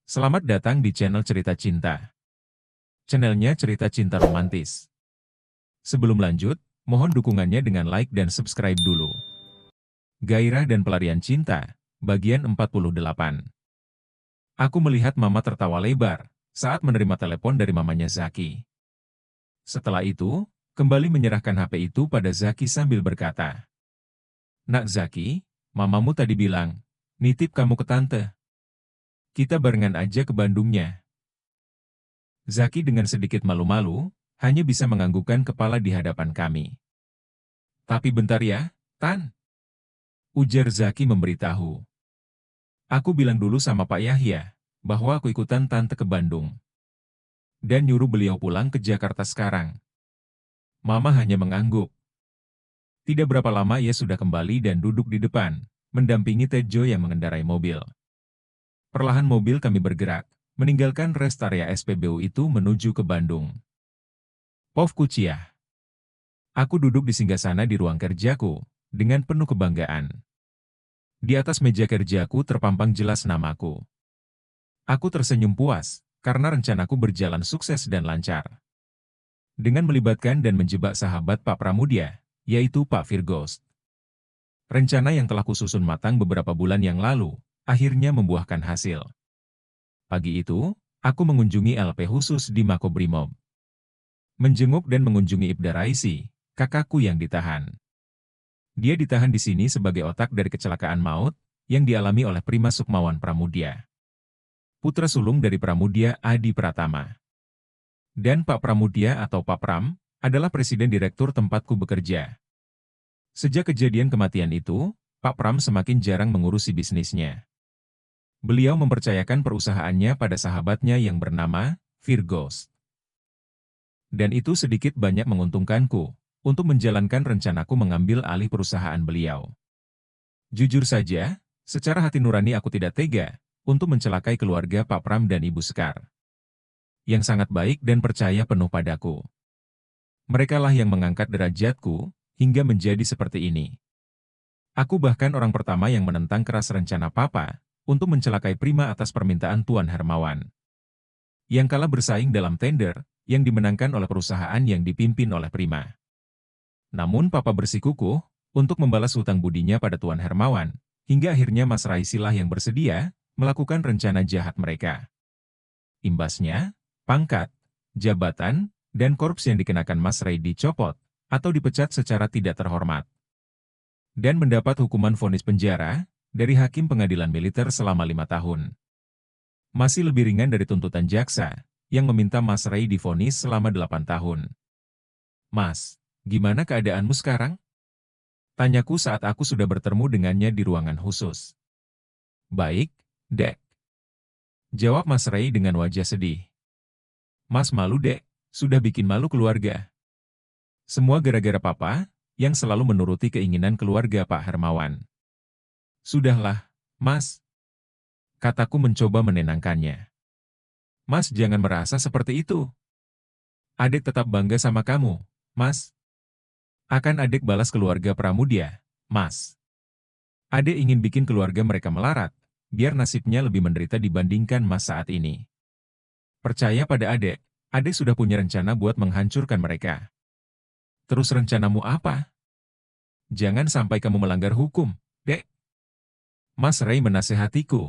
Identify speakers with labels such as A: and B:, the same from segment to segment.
A: Selamat datang di channel Cerita Cinta. Channelnya cerita cinta romantis. Sebelum lanjut, mohon dukungannya dengan like dan subscribe dulu. Gairah dan Pelarian Cinta, bagian 48. Aku melihat Mama tertawa lebar saat menerima telepon dari mamanya Zaki. Setelah itu, kembali menyerahkan HP itu pada Zaki sambil berkata, "Nak Zaki, mamamu tadi bilang, nitip kamu ke tante. Kita barengan aja ke Bandungnya." Zaki dengan sedikit malu-malu, hanya bisa menganggukkan kepala di hadapan kami. "Tapi bentar ya, Tan," ujar Zaki memberitahu. "Aku bilang dulu sama Pak Yahya, bahwa aku ikutan tante ke Bandung. Dan nyuruh beliau pulang ke Jakarta sekarang." Mama hanya mengangguk. Tidak berapa lama ia sudah kembali dan duduk di depan, mendampingi Tejo yang mengendarai mobil. Perlahan mobil kami bergerak, meninggalkan rest area SPBU itu menuju ke Bandung. Pov Kuciah. Aku duduk di singgasana di ruang kerjaku, dengan penuh kebanggaan. Di atas meja kerjaku terpampang jelas namaku. Aku tersenyum puas, karena rencanaku berjalan sukses dan lancar. Dengan melibatkan dan menjebak sahabat Pak Pramudia, yaitu Pak Firgost. Rencana yang telah kususun matang beberapa bulan yang lalu, akhirnya membuahkan hasil. Pagi itu, aku mengunjungi LP khusus di Makobrimob. Menjenguk dan mengunjungi Ibda Raisi, kakakku yang ditahan. Dia ditahan di sini sebagai otak dari kecelakaan maut yang dialami oleh Prima Sukmawan Pramudia. Putra sulung dari Pramudia Adi Pratama. Dan Pak Pramudia atau Pak Pram adalah presiden direktur tempatku bekerja. Sejak kejadian kematian itu, Pak Pram semakin jarang mengurusi bisnisnya. Beliau mempercayakan perusahaannya pada sahabatnya yang bernama Firgost. Dan itu sedikit banyak menguntungkanku untuk menjalankan rencanaku mengambil alih perusahaan beliau. Jujur saja, secara hati nurani aku tidak tega untuk mencelakai keluarga Pak Pram dan Ibu Sekar, yang sangat baik dan percaya penuh padaku. Merekalah yang mengangkat derajatku hingga menjadi seperti ini. Aku bahkan orang pertama yang menentang keras rencana Papa untuk mencelakai Prima atas permintaan Tuan Hermawan, yang kalah bersaing dalam tender yang dimenangkan oleh perusahaan yang dipimpin oleh Prima. Namun Papa bersikukuh untuk membalas hutang budinya pada Tuan Hermawan, hingga akhirnya Mas Raisilah yang bersedia melakukan rencana jahat mereka. Imbasnya, pangkat, jabatan, dan korps yang dikenakan Mas Rai dicopot atau dipecat secara tidak terhormat. Dan mendapat hukuman vonis penjara dari Hakim Pengadilan Militer selama 5 tahun. Masih lebih ringan dari tuntutan jaksa yang meminta Mas Rai divonis selama 8 tahun. "Mas, gimana keadaanmu sekarang?" tanyaku saat aku sudah bertemu dengannya di ruangan khusus. "Baik, Dek," jawab Mas Rai dengan wajah sedih. "Mas malu, Dek, sudah bikin malu keluarga. Semua gara-gara Papa yang selalu menuruti keinginan keluarga Pak Hermawan." "Sudahlah, Mas," kataku mencoba menenangkannya. "Mas jangan merasa seperti itu. Adek tetap bangga sama kamu, Mas. Akan adek balas keluarga Pramudia, Mas. Adek ingin bikin keluarga mereka melarat, biar nasibnya lebih menderita dibandingkan Mas saat ini. Percaya pada adek sudah punya rencana buat menghancurkan mereka." "Terus rencanamu apa?" "Jangan sampai kamu melanggar hukum, Dek," Mas Rai menasehatiku.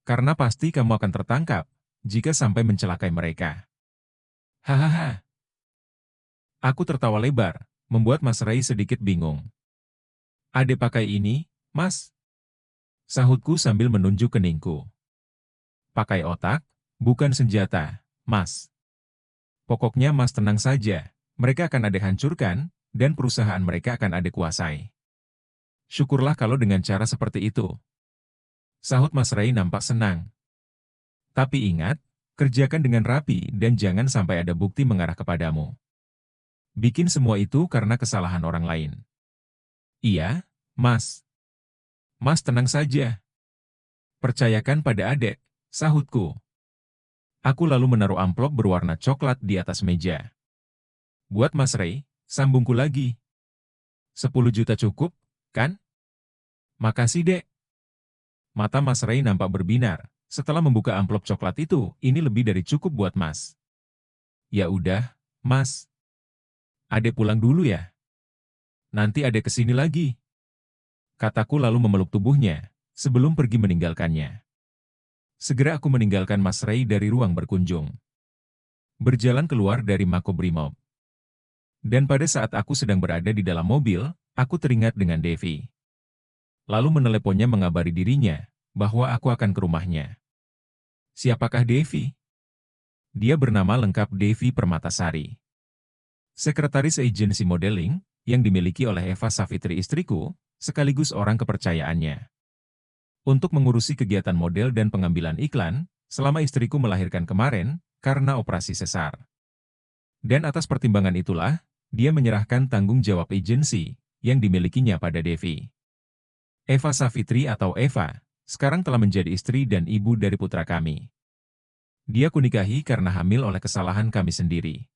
A: "Karena pasti kamu akan tertangkap jika sampai mencelakai mereka." Hahaha. Aku tertawa lebar, membuat Mas Rai sedikit bingung. "Ade pakai ini, Mas?" sahutku sambil menunjuk keningku. "Pakai otak, bukan senjata, Mas. Pokoknya Mas tenang saja, mereka akan Ade hancurkan, dan perusahaan mereka akan Ade kuasai." "Syukurlah kalau dengan cara seperti itu," sahut Mas Rai nampak senang. "Tapi ingat, kerjakan dengan rapi dan jangan sampai ada bukti mengarah kepadamu. Bikin semua itu karena kesalahan orang lain." "Iya, Mas." "Mas tenang saja. Percayakan pada adek," sahutku. Aku lalu menaruh amplop berwarna coklat di atas meja. "Buat Mas Ray," sambungku lagi. 10 juta cukup, kan?" "Makasih, Dek." Mata Mas Ray nampak berbinar, Setelah membuka amplop coklat itu, ini lebih dari cukup buat Mas. Ya udah, Mas. Adek pulang dulu ya. Nanti adek kesini lagi. Kataku lalu memeluk tubuhnya, sebelum pergi meninggalkannya. Segera aku meninggalkan Mas Ray dari ruang berkunjung. Berjalan keluar dari Makobrimob. Dan pada saat aku sedang berada di dalam mobil, aku teringat dengan Devi. Lalu meneleponnya mengabari dirinya, bahwa aku akan ke rumahnya. Siapakah Devi? Dia bernama lengkap Devi Permatasari. Sekretaris agensi modeling, yang dimiliki oleh Eva Savitri istriku, sekaligus orang kepercayaannya. Untuk mengurusi kegiatan model dan pengambilan iklan, selama istriku melahirkan kemarin, karena operasi sesar. Dan atas pertimbangan itulah, dia menyerahkan tanggung jawab agensi, yang dimilikinya pada Devi. Eva Savitri atau Eva, sekarang telah menjadi istri dan ibu dari putra kami. Dia kunikahi karena hamil oleh kesalahan kami sendiri.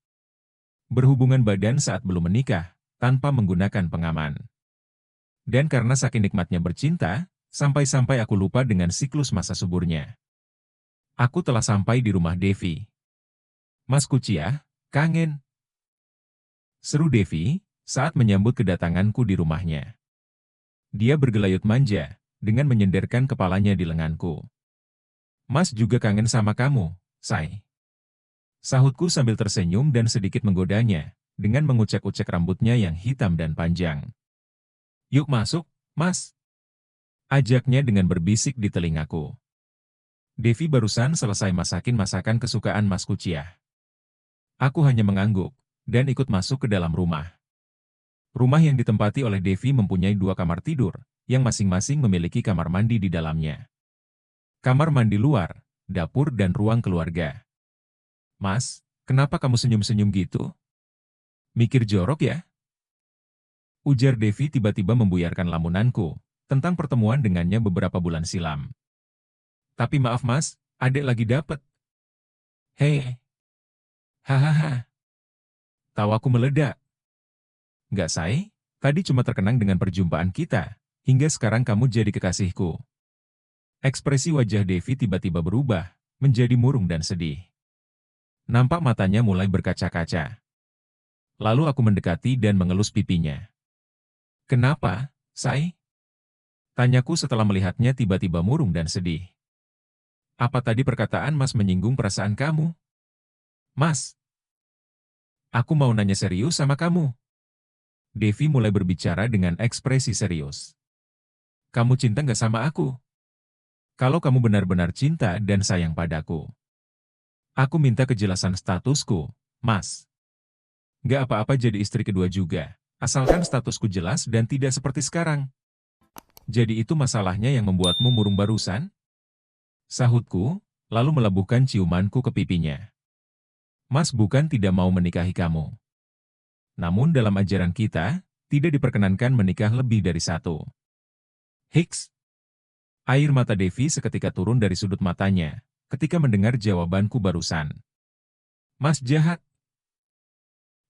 A: Berhubungan badan saat belum menikah, tanpa menggunakan pengaman. Dan karena saking nikmatnya bercinta, sampai-sampai aku lupa dengan siklus masa suburnya. Aku telah sampai di rumah Devi. Mas Kuciah, kangen. Seru Devi, saat menyambut kedatanganku di rumahnya. Dia bergelayut manja, dengan menyenderkan kepalanya di lenganku. Mas juga kangen sama kamu, Say. Sahutku sambil tersenyum dan sedikit menggodanya, dengan mengucek-ucek rambutnya yang hitam dan panjang. Yuk masuk, Mas. Ajaknya dengan berbisik di telingaku. Devi barusan selesai masakin masakan kesukaan Mas Kuciah. Aku hanya mengangguk, dan ikut masuk ke dalam rumah. Rumah yang ditempati oleh Devi mempunyai 2 kamar tidur, yang masing-masing memiliki kamar mandi di dalamnya. Kamar mandi luar, dapur dan ruang keluarga. Mas, kenapa kamu senyum-senyum gitu? Mikir jorok ya? Ujar Devi tiba-tiba membuyarkan lamunanku, tentang pertemuan dengannya beberapa bulan silam. Tapi maaf mas, adek lagi dapet. Hei. Hahaha. Tawaku meledak. Nggak say, tadi cuma terkenang dengan perjumpaan kita, hingga sekarang kamu jadi kekasihku. Ekspresi wajah Devi tiba-tiba berubah, menjadi murung dan sedih. Nampak matanya mulai berkaca-kaca. Lalu aku mendekati dan mengelus pipinya. Kenapa, Say? Tanyaku setelah melihatnya tiba-tiba murung dan sedih. Apa tadi perkataan Mas menyinggung perasaan kamu? Mas, aku mau nanya serius sama kamu. Devi mulai berbicara dengan ekspresi serius. Kamu cinta nggak sama aku? Kalau kamu benar-benar cinta dan sayang padaku. Aku minta kejelasan statusku, Mas. Nggak apa-apa jadi istri kedua juga, asalkan statusku jelas dan tidak seperti sekarang. Jadi itu masalahnya yang membuatmu murung barusan? Sahutku, lalu melebuhkan ciumanku ke pipinya. Mas bukan tidak mau menikahi kamu. Namun dalam ajaran kita, tidak diperkenankan menikah lebih dari 1. Hiks. Air mata Devi seketika turun dari sudut matanya, ketika mendengar jawabanku barusan. Mas jahat.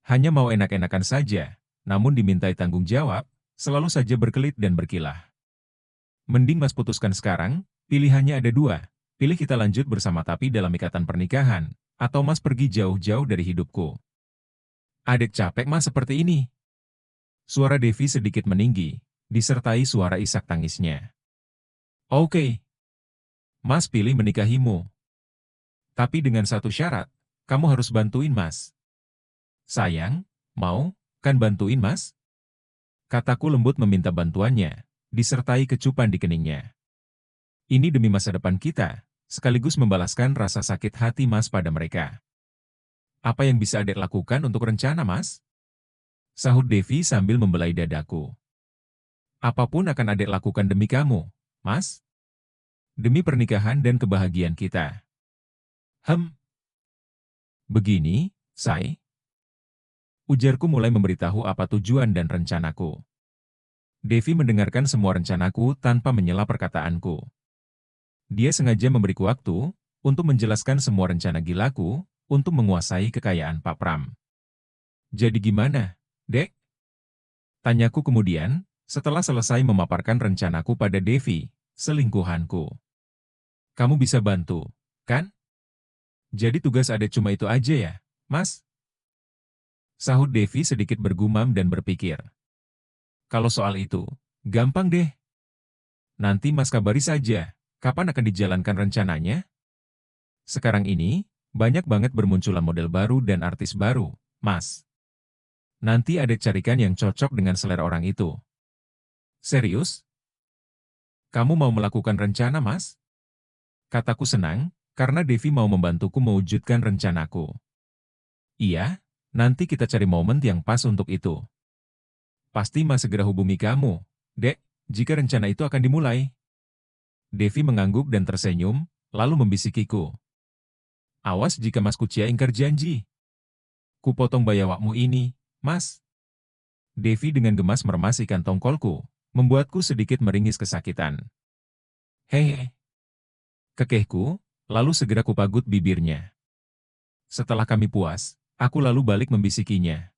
A: Hanya mau enak-enakan saja, namun dimintai tanggung jawab, selalu saja berkelit dan berkilah. Mending Mas putuskan sekarang, pilihannya ada 2. Pilih kita lanjut bersama tapi dalam ikatan pernikahan, atau Mas pergi jauh-jauh dari hidupku. Adek capek Mas seperti ini. Suara Devi sedikit meninggi, disertai suara isak tangisnya. Oke. Mas pilih menikahimu. Tapi dengan satu syarat, kamu harus bantuin Mas. Sayang, mau, kan bantuin Mas? Kataku lembut meminta bantuannya, disertai kecupan di keningnya. Ini demi masa depan kita, sekaligus membalaskan rasa sakit hati Mas pada mereka. Apa yang bisa adek lakukan untuk rencana Mas? Sahut Devi sambil membelai dadaku. Apapun akan adek lakukan demi kamu, Mas. Demi pernikahan dan kebahagiaan kita. Begini, Say. Ujarku mulai memberitahu apa tujuan dan rencanaku. Devi mendengarkan semua rencanaku tanpa menyela perkataanku. Dia sengaja memberiku waktu untuk menjelaskan semua rencana gilaku untuk menguasai kekayaan Pak Pram. Jadi gimana, Dek? Tanyaku kemudian, setelah selesai memaparkan rencanaku pada Devi, selingkuhanku. Kamu bisa bantu, kan? Jadi tugas Ade cuma itu aja ya, Mas? Sahut Devi sedikit bergumam dan berpikir. Kalau soal itu, gampang deh. Nanti Mas kabari saja, kapan akan dijalankan rencananya? Sekarang ini, banyak banget bermunculan model baru dan artis baru, Mas. Nanti Ade carikan yang cocok dengan selera orang itu. Serius? Kamu mau melakukan rencana, Mas? Kataku senang, karena Devi mau membantuku mewujudkan rencanaku. Iya, nanti kita cari momen yang pas untuk itu. Pasti Mas segera hubungi kamu, Dek, jika rencana itu akan dimulai. Devi mengangguk dan tersenyum, lalu membisikiku. Awas jika Mas Kucia ingkar janji. Kupotong bayawakmu ini, Mas. Devi dengan gemas meremas ikan tongkolku, membuatku sedikit meringis kesakitan. Hehe. Kekehku, lalu segera kupagut bibirnya. Setelah kami puas, aku lalu balik membisikinya.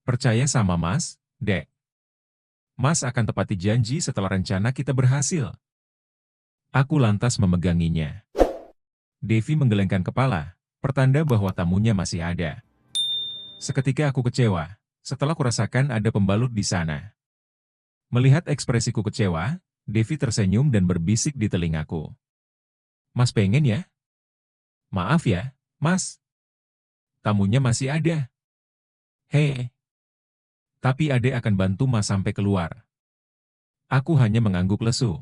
A: Percaya sama Mas, Dek. Mas akan tepati janji setelah rencana kita berhasil. Aku lantas memeganginya. Devi menggelengkan kepala, pertanda bahwa tamunya masih ada. Seketika aku kecewa, setelah kurasakan ada pembalut di sana. Melihat ekspresiku kecewa, Devi tersenyum dan berbisik di telingaku. Mas pengen ya? Maaf ya, Mas. Tamunya masih ada. Hei. Tapi Ade akan bantu Mas sampai keluar. Aku hanya mengangguk lesu.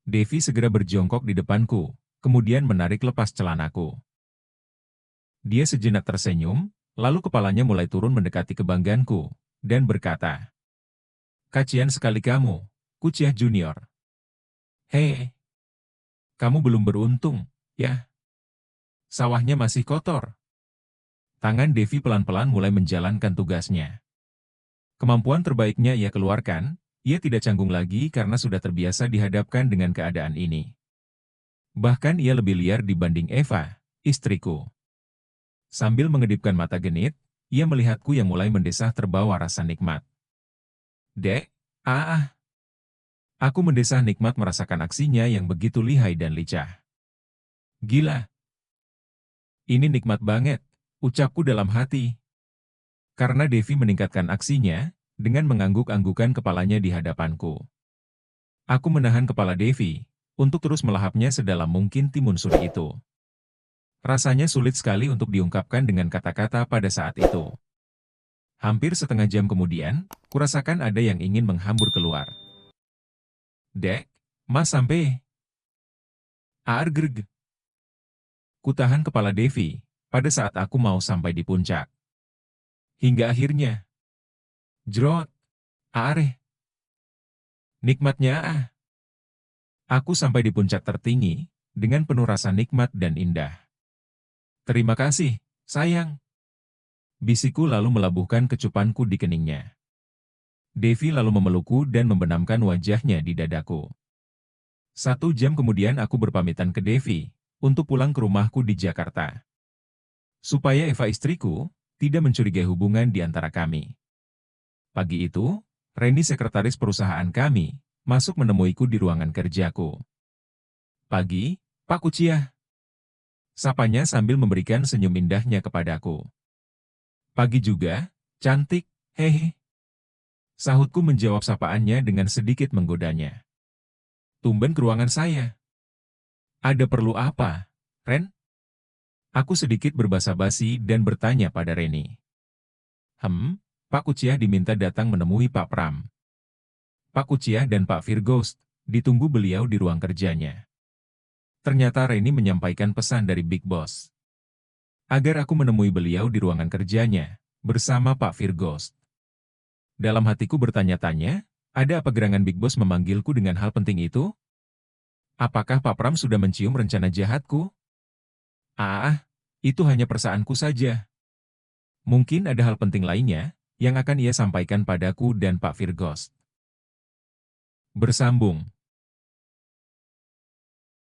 A: Devi segera berjongkok di depanku, kemudian menarik lepas celanaku. Dia sejenak tersenyum, lalu kepalanya mulai turun mendekati kebanggaanku, dan berkata, "Kasihan sekali kamu, Kuciah Junior. Hei. Kamu belum beruntung, ya? Sawahnya masih kotor." Tangan Devi pelan-pelan mulai menjalankan tugasnya. Kemampuan terbaiknya ia keluarkan, ia tidak canggung lagi karena sudah terbiasa dihadapkan dengan keadaan ini. Bahkan ia lebih liar dibanding Eva, istriku. Sambil mengedipkan mata genit, ia melihatku yang mulai mendesah terbawa rasa nikmat. Dek, aku mendesah nikmat merasakan aksinya yang begitu lihai dan lincah. Gila. Ini nikmat banget, ucapku dalam hati. Karena Devi meningkatkan aksinya, dengan mengangguk-anggukan kepalanya di hadapanku. Aku menahan kepala Devi, untuk terus melahapnya sedalam mungkin timun suri itu. Rasanya sulit sekali untuk diungkapkan dengan kata-kata pada saat itu. Hampir setengah jam kemudian, kurasakan ada yang ingin menghambur keluar. Dek, Mas sampai. Argreg. Kutahan kepala Devi, pada saat aku mau sampai di puncak. Hingga akhirnya. Jrot. Areh. Nikmatnya Aku sampai di puncak tertinggi, dengan penuh rasa nikmat dan indah. Terima kasih, sayang. Bisikku lalu melabuhkan kecupanku di keningnya. Devi lalu memelukku dan membenamkan wajahnya di dadaku. 1 jam kemudian aku berpamitan ke Devi, untuk pulang ke rumahku di Jakarta. Supaya Eva istriku, tidak mencurigai hubungan di antara kami. Pagi itu, Reni sekretaris perusahaan kami, masuk menemuiku di ruangan kerjaku. Pagi, Pak Kuciah. Sapanya sambil memberikan senyum indahnya kepadaku. Pagi juga, cantik, hehe. Sahutku menjawab sapaannya dengan sedikit menggodanya. Tumben ke ruangan saya. Ada perlu apa, Ren? Aku sedikit berbasa-basi dan bertanya pada Reni. Pak Kuciah diminta datang menemui Pak Pram. Pak Kuciah dan Pak Firgost, ditunggu beliau di ruang kerjanya. Ternyata Reni menyampaikan pesan dari Big Boss. Agar aku menemui beliau di ruangan kerjanya, bersama Pak Firgost. Dalam hatiku bertanya-tanya, ada apa gerangan Big Boss memanggilku dengan hal penting itu? Apakah Pak Pram sudah mencium rencana jahatku? Itu hanya perasaanku saja. Mungkin ada hal penting lainnya, yang akan ia sampaikan padaku dan Pak Firgost. Bersambung.